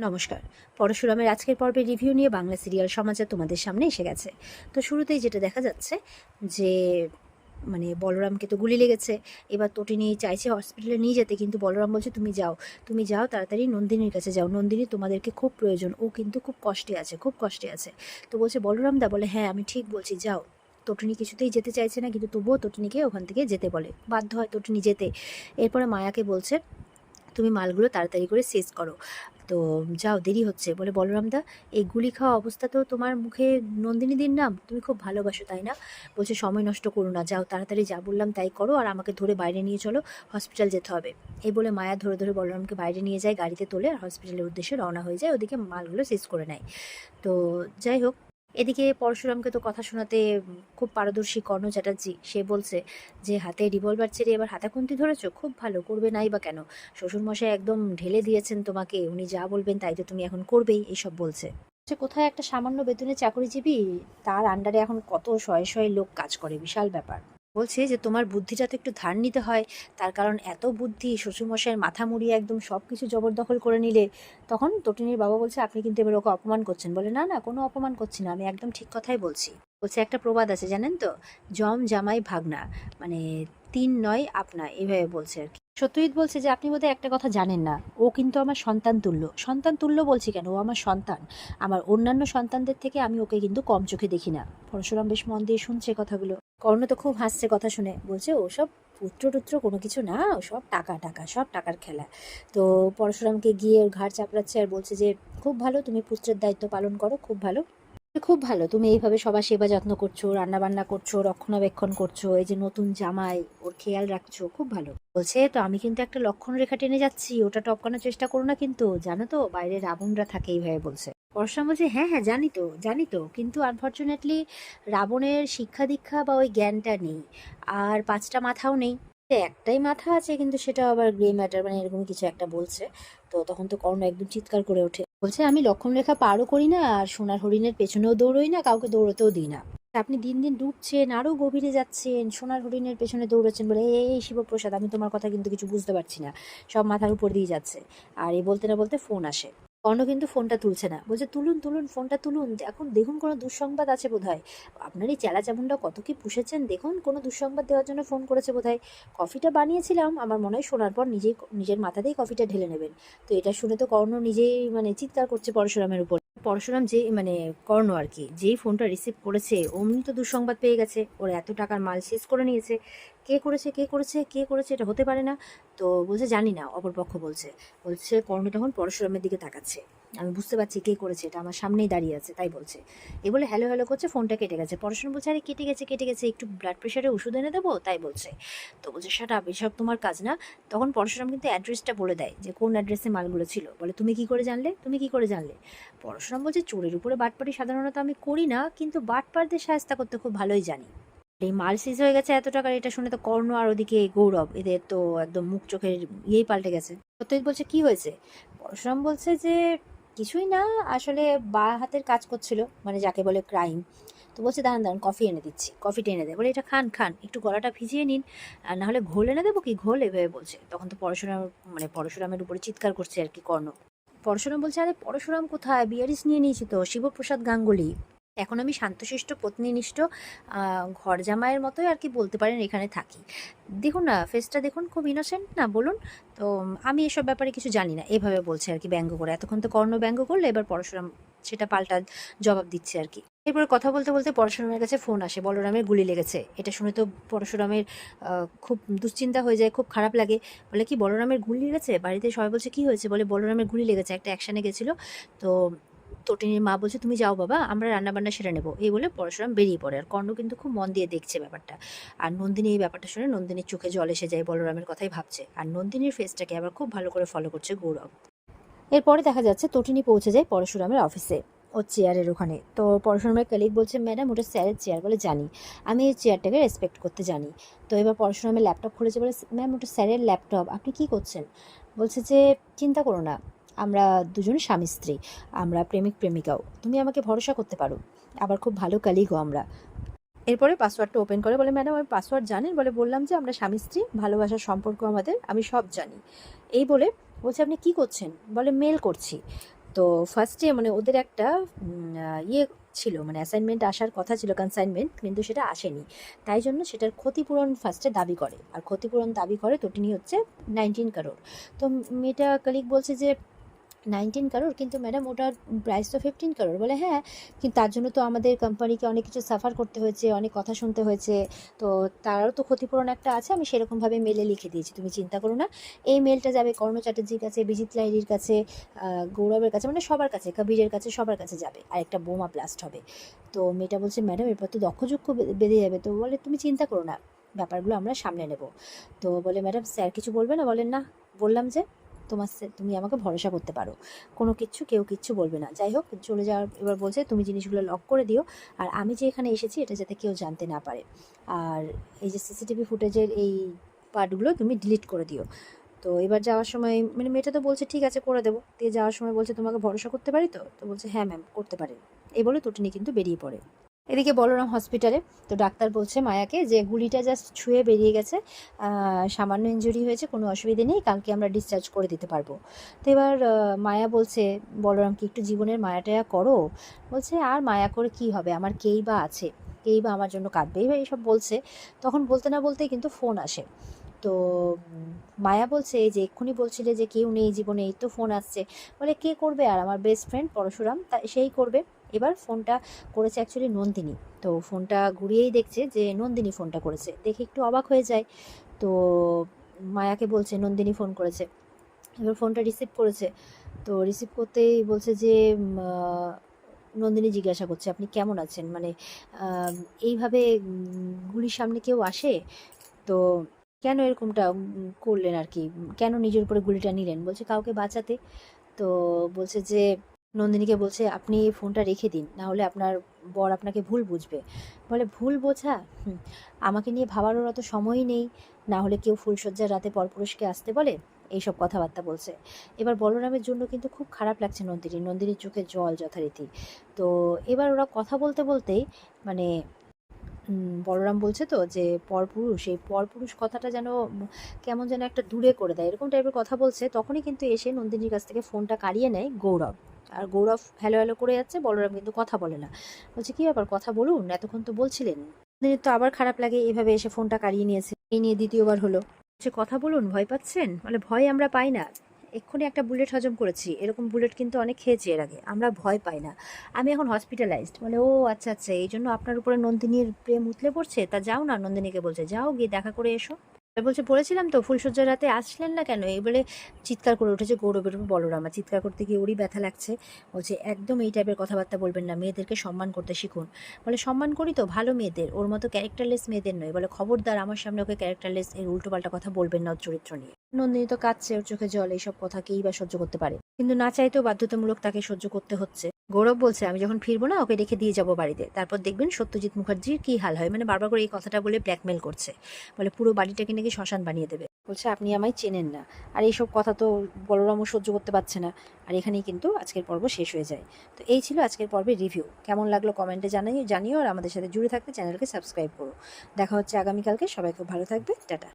নমস্কার। পরশুরামের আজকের পর্বে রিভিউ নিয়ে বাংলা সিরিয়াল সমাচার তোমাদের সামনে এসে গেছে। তো শুরুতেই যেটা দেখা যাচ্ছে যে বলরামকে তো গুলি লেগেছে। এবার তটিনী চাইছে হসপিটালে নিয়ে যেতে, কিন্তু বলরাম বলছে তুমি যাও তাড়াতাড়ি নন্দিনীর কাছে যাও, নন্দিনী তোমাদেরকে খুব প্রয়োজন, ও কিন্তু খুব কষ্টে আছে, খুব কষ্টে আছে। তো বলছে বলরাম দা, বলে হ্যাঁ আমি ঠিক বলছি, যাও। তটিনী কিছুতেই যেতে চাইছে না, কিন্তু তবুও তটিনীকে ওখান থেকে যেতে বলে, বাধ্য হয় তটিনী যেতে। এরপরে মায়াকে বলছে তুমি মালগুলো তাড়াতাড়ি করে শেষ করো, তো যাও দেরি হচ্ছে। বলে বলরামদা, এই গুলি খাওয়া অবস্থাতেও তোমার মুখে নন্দিনীদির নাম, তুমি খুব ভালোবাসো তাই না? বলছে সময় নষ্ট করো না, যাও তাড়াতাড়ি, যা বললাম তাই করো, আর আমাকে ধরে বাইরে নিয়ে চলো, হসপিটাল যেতে হবে। এই বলে মায়া ধরে ধরে বলরামকে বাইরে নিয়ে যায়, গাড়িতে তোলে আর হসপিটালের উদ্দেশ্যে রওনা হয়ে যায়, ওদিকে মালগুলো শেষ করে নেয়। তো যাই হোক, এদিকে পরশুরামকে তো কথা শোনাতে খুব পারদর্শী কর্ণ চ্যাটার্জি, সে বলছে যে হাতে রিভলভার ছেড়ে এবার হাতাখুন্তি ধরেছো, খুব ভালো, করবে নাই বা কেন? শ্বশুরমশাই একদম ঢেলে দিয়েছেন তোমাকে, উনি যা বলবেন তাই তো তুমি এখন করবেই, এইসব বলছে। সে কোথায় একটা সামান্য বেতনে চাকরিজীবী, তার আন্ডারে এখন কত শয়ে শয়ে লোক কাজ করে, বিশাল ব্যাপার। বলছে যে তোমার বুদ্ধিটা তো একটু ধার নিতে হয়, তার কারণ এত বুদ্ধি, শ্বশুরমশাইয়ের মাথা মুড়িয়ে একদম সব কিছু জবরদখল করে নিলে। তখন তটিনীর বাবা বলছে আপনি কিন্তু এবার ওকে অপমান করছেন। বলে না না, কোনো অপমান করছি না, আমি একদম ঠিক কথাই বলছি। বলছে একটা প্রবাদ আছে জানেন তো, জম জামাই ভাগনা, মানে তিন নয় আপনা, এইভাবে বলছে আর কি। সত্যজিৎ বলছে যে আপনি বোধহয় একটা কথা জানেন না, ও কিন্তু আমার সন্তান তুল্য। সন্তান তুল্য বলছি কেন, ও আমার সন্তান, আমার অন্যান্য সন্তানদের থেকে আমি ওকে কিন্তু কম চোখে দেখি না। পরশুরাম বেশ মন দিয়ে শুনছে কথাগুলো। কর্ণ তো খুব হাসছে কথা শুনে, বলছে ওসব পুত্র টুত্র কোনো কিছু না, সব টাকা টাকা, সব টাকার খেলা। তো পরশুরামকে গিয়ে ওর ঘাড় চাপড়াচ্ছে আর বলছে যে খুব ভালো, তুমি পুত্রের দায়িত্ব পালন করো, খুব ভালো, খুব ভালো, তুমি এইভাবে সবার সেবা যত্ন করছো, রান্না বান্না করছো, রক্ষণাবেক্ষণ করছো, এই যে নতুন জামাই, ওর খেয়াল রাখছো, খুব ভালো। বলছে তো আমি কিন্তু একটা লক্ষণ রেখা টেনে যাচ্ছি, ওটা টপকানোর চেষ্টা করো না কিন্তু, জানো তো বাইরে রাবণরা থাকে, এইভাবে বলছে। পরশুরাম বলছে হ্যাঁ হ্যাঁ জানি তো জানি তো, কিন্তু আনফর্চুনেটলি রাবণের শিক্ষা দীক্ষা বা ওই জ্ঞানটা নেই, আর পাঁচটা মাথাও নেই, একটাই মাথা আছে, কিন্তু সেটা আবার গ্রে ম্যাটার, মানে এরকম কিছু একটা বলছে। তো তখন তো কর্ণ একদম চিৎকার করে ওঠে, বলছে আমি লক্ষণ রেখা পারও করি না, আর সোনার হরিণের পেছনেও দৌড়ই না, কাউকে দৌড়তেও দিই না। আপনি দিন দিন ডুবছেন, আরো গভীরে যাচ্ছেন, সোনার হরিণের পেছনে দৌড়াচ্ছেন বলে। এই শিবপ্রসাদ, আমি তোমার কথা কিন্তু কিছু বুঝতে পারছি না, সব মাথার উপর দিয়ে যাচ্ছে। আর এই বলতে না বলতে ফোন আসে। কর্ণ কিন্তু ফোনটা তুলছে না, বলছে তুলুন তুলুন ফোনটা তুলুন, এখন দেখুন কোনো দুঃসংবাদ আছে বোধহয়, আপনার এই চেলা চামুন্ডা কত কি পুষেছেন, দেখুন কোনো দুঃসংবাদ দেওয়ার জন্য ফোন করেছে বোধহয়। কফিটা বানিয়েছিলাম, আমার মনে হয় শোনার পর নিজের মাথাতেই কফিটা ঢেলে নেবেন। তো এটা শুনে তো কর্ণ নিজেই চিৎকার করছে পরশুরামের উপর। পরশুরাম যে কর্ণ আর কি, যেই ফোনটা রিসিভ করেছে অমনি তো দুঃসংবাদ পেয়ে গেছে, ওর এত টাকার মাল শেষ করে নিয়েছে। কে করেছে কে করেছে কে করেছে, এটা হতে পারে না। তো বলছে জানি না, অপরপক্ষ বলছে। বলছে কর্ণ তখন পরশুরামের দিকে তাকাচ্ছে, আমি বুঝতে পারছি কে করেছে, এটা আমার সামনেই দাঁড়িয়ে আছে, তাই বলছে। এ বলে হ্যালো হ্যালো করছে, ফোনটা কেটে গেছে। পরশুরাম বলছে আরে কেটে গেছে, একটু ব্লাড প্রেশারের ওষুধ এনে দেবো, তাই বলছে। তো বলছে শাট আপ, এসব তোমার কাজ না। তখন পরশুরাম কিন্তু অ্যাড্রেসটা বলে দেয়, যে কোন অ্যাড্রেসে মালগুলো ছিল। বলে তুমি কি করে জানলে, তুমি কি করে জানলে? পরশুরাম বলছে চোরের উপরে বাটপাড়ি সাধারণত আমি করি না, কিন্তু বাটপারদের সাহায্য করতে খুব ভালোই জানি। এই মাল সিজ হয়ে গেছে এত টাকার, এটা শুনে তো কর্ণ আর ওদিকে গৌরব, এদের তো একদম মুখ চোখের ইয়েই পাল্টে গেছে। সত্যজিৎ বলছে কি হয়েছে? পরশুরাম বলছে যে কিছুই না, আসলে বা হাতের কাজ করছিল, যাকে বলে ক্রাইম। তো বলছে দাঁড়ান দাঁড়ান, কফি এনে দিচ্ছি, কফিটা এনে দেয়। বলে এটা খান খান, একটু গলাটা ভিজিয়ে নিন, আর নাহলে ঘোল এনে দেবো কি, ঘোল, এভাবে বলছে। তখন তো পরশুরামের উপরে চিৎকার করছে আর কি কর্ণ। পরশুরাম বলছে আরে পরশুরাম কোথায়, বিয়ারিস নিয়ে নিয়েছি তো, শিবপ্রসাদ গাঙ্গুলি। এখন আমি শান্তশিষ্ট পত্নীনিষ্ঠ ঘর জামাইয়ের মতোই আর কি বলতে পারেন এখানে থাকি। দেখুন না ফেসটা, দেখুন খুব ইনোসেন্ট না বলুন? তো আমি এসব ব্যাপারে কিছু জানি না, এভাবে বলছে আর কি ব্যঙ্গ করে। এতক্ষণ তো কর্ণ ব্যঙ্গ করলে, এবার পরশুরাম সেটা পাল্টা জবাব দিচ্ছে আর কি। এরপরে কথা বলতে বলতে পরশুরামের কাছে ফোন আসে, বলরামের গুলি লেগেছে। এটা শুনে তো পরশুরামের খুব দুশ্চিন্তা হয়ে যায়, খুব খারাপ লাগে। বলে কি বলরামের গুলি লেগেছে? বাড়িতে সবাই বলছে কি হয়েছে? বলে বলরামের গুলি লেগেছে, একটা অ্যাকশানে গেছিলো। তো তটিনীর মা বলছে তুমি যাও বাবা, আমরা রান্নাবান্না সেরে নেবো, এই বলে পরশুরাম বেরিয়ে পড়ে। আর কর্ণ কিন্তু খুব মন দিয়ে দেখছে ব্যাপারটা। আর নন্দিনী এই ব্যাপারটা শুনে নন্দিনীর চোখে জল এসে যায়, বলরামের কথাই ভাবছে। আর নন্দিনীর ফেসটাকে আবার খুব ভালো করে ফলো করছে গৌরব। এরপরে দেখা যাচ্ছে তটিনী পৌঁছে যায় পরশুরামের অফিসে, ও চেয়ারের ওখানে। তো পরশুরামের কলিগ বলছে ম্যাডাম ওটা স্যারের চেয়ার। বলে জানি, আমি এই চেয়ারটাকে রেসপেক্ট করতে জানি। তো এবার পরশুরামের ল্যাপটপ খুলেছে, বলে ম্যাম ওটা স্যারের ল্যাপটপ, আপনি কি করছেন? বলছে যে চিন্তা করো না, আমরা দুজন স্বামী স্ত্রী, আমরা প্রেমিক প্রেমিকাও, তুমি আমাকে ভরসা করতে পারো, আবার খুব ভালো কলিগও আমরা। এরপরে পাসওয়ার্ডটা ওপেন করে বলে ম্যাডাম আমি পাসওয়ার্ড জানেন? বলে বললাম যে আমরা স্বামী স্ত্রী, ভালোবাসার সম্পর্ক আমাদের, আমি সব জানি। এই বলে বলছে আপনি কি করছেন? বলে মেল করছি। তো ফার্স্টে মানে ওদের একটা ইয়ে ছিল, মানে অ্যাসাইনমেন্ট আসার কথা ছিল, কনসাইনমেন্ট, কিন্তু সেটা আসেনি। তাই জন্য সেটার ক্ষতিপূরণ ফার্স্টে দাবি করে, আর ক্ষতিপূরণ দাবি করে তটিনী হচ্ছে 19 কারোর। তো মেয়েটা কলিগ বলছে যে 19 কারোর, কিন্তু ম্যাডাম ওটার প্রাইস তো 15 কারোর। বলে হ্যাঁ, কিন্তু তার জন্য তো আমাদের কোম্পানিকে অনেক কিছু সাফার করতে হয়েছে, অনেক কথা শুনতে হয়েছে, তো তারও তো ক্ষতিপূরণ একটা আছে, আমি সেরকমভাবে মেলে লিখে দিয়েছি, তুমি চিন্তা করো না। এই মেলটা যাবে কর্ণ চ্যাটার্জির কাছে, বিজিত লাহিড়ির কাছে, গৌরবের কাছে, মানে সবার কাছে, কবিরের কাছে, সবার কাছে যাবে, আর একটা বোমা ব্লাস্ট হবে। তো মেয়েটা বলছে ম্যাডাম এরপর তো দক্ষযজ্ঞ বেঁধে যাবে। তো বলে তুমি চিন্তা করো না, ব্যাপারগুলো আমরা সামলে নেব। তো বলে ম্যাডাম স্যার কিছু বলবে না? বলেন না, বললাম যে তুমি আমাকে ভরসা করতে পারো, কোনো কিচ্ছু, কেউ কিচ্ছু বলবে না। যাই হোক, চলে যাওয়ার এবার বলছে তুমি জিনিসগুলো লক করে দিও, আর আমি যে এখানে এসেছি এটা যাতে কেউ জানতে না পারে, আর এই যে সিসিটিভি ফুটেজের এই পার্টগুলো তুমি ডিলিট করে দিও। তো এবার যাওয়ার সময় মানে মেয়েটা তো বলছে ঠিক আছে করে দেবো। দিয়ে যাওয়ার সময় বলছে তোমাকে ভরসা করতে পারি তো? তো বলছে হ্যাঁ ম্যাম করতে পারেন। এই বলে তটিনী কিন্তু বেরিয়ে পড়ে। এদিকে বলরাম হসপিটালে, তো ডাক্তার বলছে মায়াকে যে গুলিটা জাস্ট ছুঁয়ে বেরিয়ে গেছে, সামান্য ইনজুরি হয়েছে, কোনো অসুবিধে নেই, কালকে আমরা ডিসচার্জ করে দিতে পারবো। তো এবার মায়া বলছে বলরামকে একটু জীবনের মায়াটায়া করো। বলছে আর মায়া করে কি হবে, আমার কেই বা আছে, কেই বা আমার জন্য কাঁদবে, এইবার এইসব বলছে। তখন বলতে না বলতেই কিন্তু ফোন আসে। তো মায়া বলছে এই যে এক্ষুনি বলছিলে যে কেউ নেই জীবনে, এই তো ফোন আসছে। বলে কে করবে, আর আমার বেস্ট ফ্রেন্ড পরশুরাম, তা সেই করবে। এবার ফোনটা করেছে অ্যাকচুয়ালি নন্দিনী। তো ফোনটা ঘুরিয়েই দেখছে যে নন্দিনী ফোনটা করেছে, দেখে একটু অবাক হয়ে যায়। তো মায়াকে বলছে নন্দিনী ফোন করেছে। এবার ফোনটা রিসিভ করেছে, তো রিসিভ করতেই বলছে যে নন্দিনী জিজ্ঞাসা করছে আপনি কেমন আছেন, মানে এইভাবে গুলির সামনে কেউ আসে? তো কেন এরকমটা করলেন আর কি, কেন নিজের উপরে গুলিটা নিলেন? বলছে কাউকে বাঁচাতে। তো বলছে যে নন্দিনীকে বলছে আপনি ফোনটা রেখে দিন, না হলে আপনার বর আপনাকে ভুল বুঝবে। বলে ভুল বোঝা? আমাকে নিয়ে ভাবারও অত সময়ই নেই, না হলে কেউ ফুলশয্যার রাতে পরপুরুষকে আসতে বলে? এইসব কথাবার্তা বলছে। এবার বলরামের জন্য কিন্তু খুব খারাপ লাগছে নন্দিনীর চোখে জল যথারীতি। তো এবার ওরা কথা বলতে বলতেই মানে বলরাম বলছে তো যে পরপুরুষ, এই পরপুরুষ কথাটা যেন কেমন যেন একটা দূরে করে দেয়, এরকম টাইপের কথা বলছে। তখনই কিন্তু এসে নন্দিনীর কাছ থেকে ফোনটা কাড়িয়ে নেয় গৌরব। আর গৌরব হ্যালো হ্যালো করে যাচ্ছে, বলরাম কিন্তু কথা বলে না। বলছে কি ব্যাপার, কথা বলুন, এতক্ষণ তো বলছিলেন। নন্দিনীর তো আবার খারাপ লাগে, এভাবে এসে ফোনটা কাড়িয়ে নিয়েছে, এই নিয়ে দ্বিতীয়বার হলো। বলছে কথা বলুন, ভয় পাচ্ছেন? বলে ভয় আমরা পাই না, এক্ষুনি একটা বুলেট হজম করেছি, এরকম বুলেট কিন্তু অনেক খেয়েছি এর আগে, আমরা ভয় পাই না, আমি এখন হসপিটালাইজড। বলে ও আচ্ছা আচ্ছা, এই জন্য আপনার উপরে নন্দিনীর প্রেম উতলে পড়ছে? তা যাও না, নন্দিনীকে বলছে যাও গিয়ে দেখা করে এসো। এবার বলছে বলেছিলাম তো ফুলশয্যার রাতে আসলেন না কেন, এই বলে চিৎকার করে উঠেছে গৌরবের উপর বলরামা। চিৎকার করতে গিয়ে ওরই ব্যথা লাগছে। বলছে একদম এই টাইপের কথাবার্তা বলবেন না, মেয়েদেরকে সম্মান করতে শিখুন। বলে সম্মান করি তো ভালো মেয়েদের, ওর মতো ক্যারেক্টারলেস মেয়েদের নয়। বলে খবরদার আমার সামনে ওকে ক্যারেক্টারলেস এর উল্টোপাল্টা কথা বলবেন না ওর চরিত্র নিয়ে। নন্দিনী তো কাঁদছে, ওর চোখে জল, এইসব কথা কেই বা সহ্য করতে পারে, কিন্তু না চাইতেও বাধ্যতামূলক তাকে সহ্য করতে হচ্ছে। গৌরব বলছে আমি যখন ফিরবো না ওকে রেখে দিয়ে যাবো বাড়িতে, তারপর দেখবেন সত্যজিৎ মুখার্জির কি হাল হয়, মানে বারবার করে এই কথাটা বলে ব্ল্যাকমেল করছে। বলে পুরো বাড়িটাকে নাকি শ্মশান বানিয়ে দেবে। বলছে আপনি আমায় চেনেন না। আর এইসব কথা তো বলরামও সহ্য করতে পারছে না। আর এখানেই কিন্তু আজকের পর্ব শেষ হয়ে যায়। তো এই ছিল আজকের পর্বের রিভিউ। কেমন লাগলো কমেন্টে জানিও, আর আমাদের সাথে জুড়ে থাকতে চ্যানেলকে সাবস্ক্রাইব করো। দেখা হচ্ছে আগামীকালকে, সবাই খুব ভালো থাকবে, টাটা।